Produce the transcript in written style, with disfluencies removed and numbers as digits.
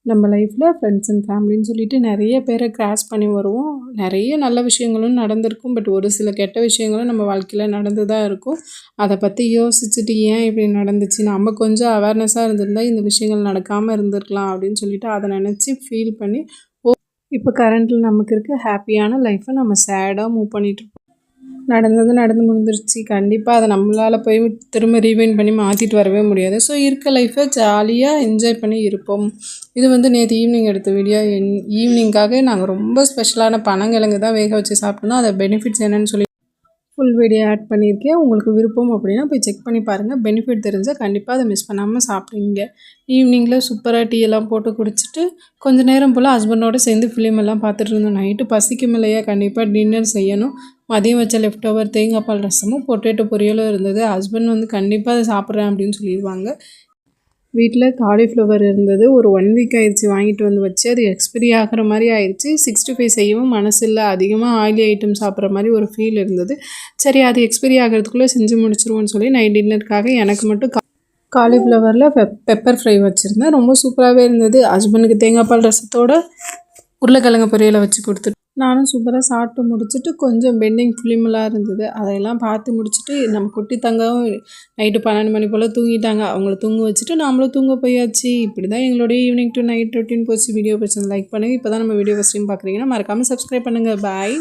நம்ம லைஃப்பில் friends and ஃபேமிலின்னு சொல்லிட்டு நிறைய பேரை கிராஸ் பண்ணி வருவோம். நிறைய நல்ல விஷயங்களும் நடந்திருக்கும். பட் ஒரு சில கெட்ட விஷயங்களும் நம்ம வாழ்க்கையில் நடந்து தான் இருக்கும். அதை பற்றி யோசிச்சுட்டு ஏன் இப்படி நடந்துச்சு, நம்ம கொஞ்சம் அவேர்னஸாக இருந்திருந்தால் இந்த விஷயங்கள் நடக்காமல் இருந்திருக்கலாம் அப்படின்னு சொல்லிட்டு அதை நினச்சி ஃபீல் பண்ணி இப்போ கரண்ட்டில் நமக்கு இருக்க ஹாப்பியான லைஃப்பை நம்ம சேடாக மூவ் பண்ணிகிட்ருப்போம். நடந்தது நடந்து முடிஞ்சிருச்சு. கண்டிப்பாக அதை நம்மளால் போய் திரும்ப ரீவைண்ட் பண்ணி மாற்றிட்டு வரவே முடியாது. ஸோ இருக்க லைஃப்பை ஜாலியாக என்ஜாய் பண்ணி இருப்போம். இது வந்து நேற்று ஈவினிங் எடுத்த வீடியோ. ஈவினிங்காக நாங்கள் ரொம்ப ஸ்பெஷலான பனங்கிழங்கு தான் வேக வச்சு சாப்பிட்டோம். அதை பெனிஃபிட்ஸ் என்னென்னு சொல்லி ஃபுல் வீடியோ ஆட் பண்ணியிருக்கேன். உங்களுக்கு விருப்பம் அப்படின்னா போய் செக் பண்ணி பாருங்கள். பெனிஃபிட் தெரிஞ்சால் கண்டிப்பாக அதை மிஸ் பண்ணாமல் சாப்பிடுங்க. ஈவினிங்கில் சூப்பராக டீ எல்லாம் போட்டு குடிச்சிட்டு கொஞ்சம் நேரம் போல் ஹஸ்பண்டோடு சேர்ந்து ஃபிலிம் எல்லாம் பார்த்துட்டு இருந்தோம். நைட்டு பசிக்கும் இல்லையா, கண்டிப்பாக டின்னர் செய்யணும். மதியம் வச்ச லெஃப்ட் ஓவர் தேங்காய் பால் ரசமும் பொட்டேட்டோ பொரியலும் இருந்தது. ஹஸ்பண்ட் வந்து கண்டிப்பாக அதை சாப்பிட்றேன் அப்படின்னு சொல்லிடுவாங்க. வீட்டில் காலிஃப்ளவர் இருந்தது. ஒரு 1 வீக் ஆயிடுச்சு வாங்கிட்டு வந்து வச்சு. அது எக்ஸ்பிரி ஆகிற மாதிரி ஆயிடுச்சு. 65 செய்யவும் மனசு இல்லை. அதிகமாக ஆயிலி ஐட்டம் சாப்பிட்ற மாதிரி ஒரு ஃபீல் இருந்தது. சரி, அது எக்ஸ்பிரி ஆகிறதுக்குள்ளே செஞ்சு முடிச்சிருவோன்னு சொல்லி நைட் டின்னருக்காக எனக்கு மட்டும் காலிஃப்ளவரில் பெப்பர் ஃப்ரை வச்சுருந்தேன். ரொம்ப சூப்பராகவே இருந்தது. ஹஸ்பண்டுக்கு தேங்காய் பால் ரசத்தோடு உருளைக்கிழங்கு பொரியலை வச்சு கொடுத்துட்டு நானும் சூப்பராக சாப்பிட்டு முடிச்சுட்டு கொஞ்சம் பெண்டிங் ஃபிலிமெல்லாம் இருந்தது. அதையெல்லாம் பார்த்து முடிச்சுட்டு நம்ம குட்டி தங்கவும் நைட்டு 12 மணி போல் தூங்கிட்டாங்க. அவங்கள தூங்க வச்சுட்டு நாமளும் தூங்க போயாச்சு. இப்படி தான் எங்களுடைய ஈவினிங் டு நைட் ரொட்டீன் போச்சு. வீடியோ பிடிச்சி லைக் பண்ணுங்கள். இப்போ தான் நம்ம வீடியோ ஃபஸ்ட் டைம் பார்க்குறீங்கன்னா மறக்காமல் சப்ஸ்கிரைப் பண்ணுங்கள். பாய்.